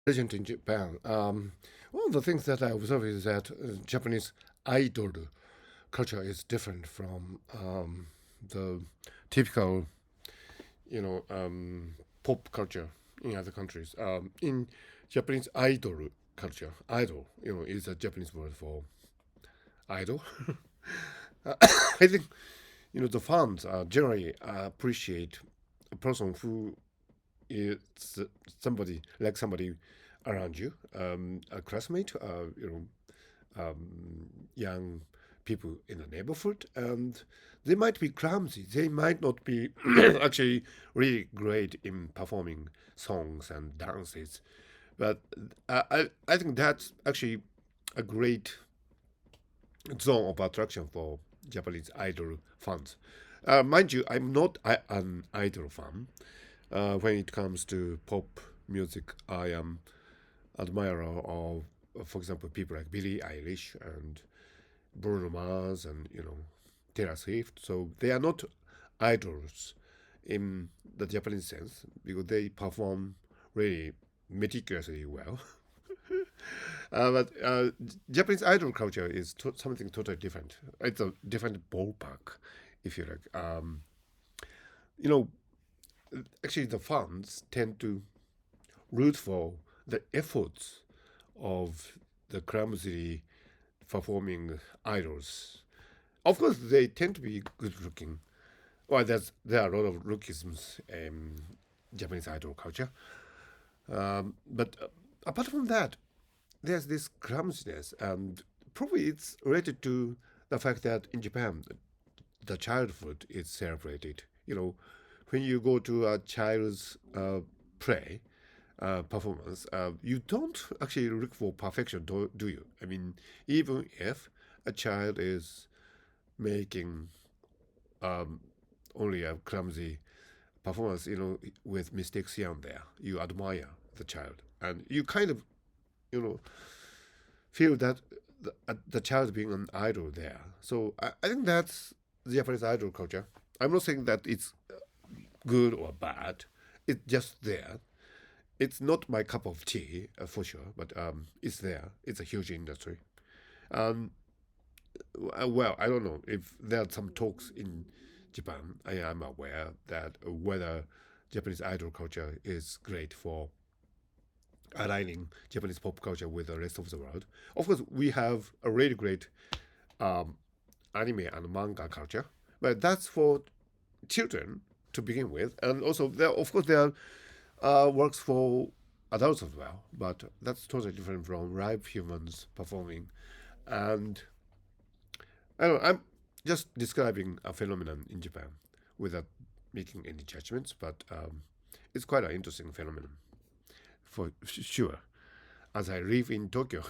Legend in Japan. One of the things that I observe is that Japanese idol culture is different from the typical, you know, pop culture in other countries. In Japanese idol culture, idol, is a Japanese word for idol. I think the fans generally appreciate a person who is somebody around you, a classmate, young people in the neighborhood, and they might be clumsy. They might not be actually really great in performing songs and dances, but I think that's actually a great zone of attraction for Japanese idol fans. Mind you, I'm not an idol fan. When it comes to pop music, I am admirer of, for example, people like Billie Eilish and Bruno Mars and Taylor Swift. So they are not idols in the Japanese sense because they perform really meticulously well. But Japanese idol culture is something totally different. It's a different ballpark, if you like. You know, Actually, the fans tend to root for the efforts of the clumsily performing idols. Of course, they tend to be good looking. Well, there are a lot of lookisms in Japanese idol culture. But apart from that, there's this clumsiness, and probably it's related to the fact that in Japan, the childhood is celebrated. When you go to a child's play performance, you don't actually look for perfection, do you? I mean, even if a child is making um, only a clumsy performance, with mistakes here and there, you admire the child, and you kind of, you know, feel that the child being an idol there. So I think that's the Japanese idol culture. I'm not saying that it's good or bad. It's just there. It's not my cup of tea for sure, but it's there. It's a huge industry. Um, well, I don't know if there are some talks in Japan. I am aware that whether Japanese idol culture is great for aligning Japanese pop culture with the rest of the world. Of course, we have a really great um, anime and manga culture, but that's for children to begin with, and also there works for adults as well, but that's totally different from live humans performing. And I don't know, I'm just describing a phenomenon in Japan without making any judgments, but it's quite an interesting phenomenon for sure. As I live in Tokyo,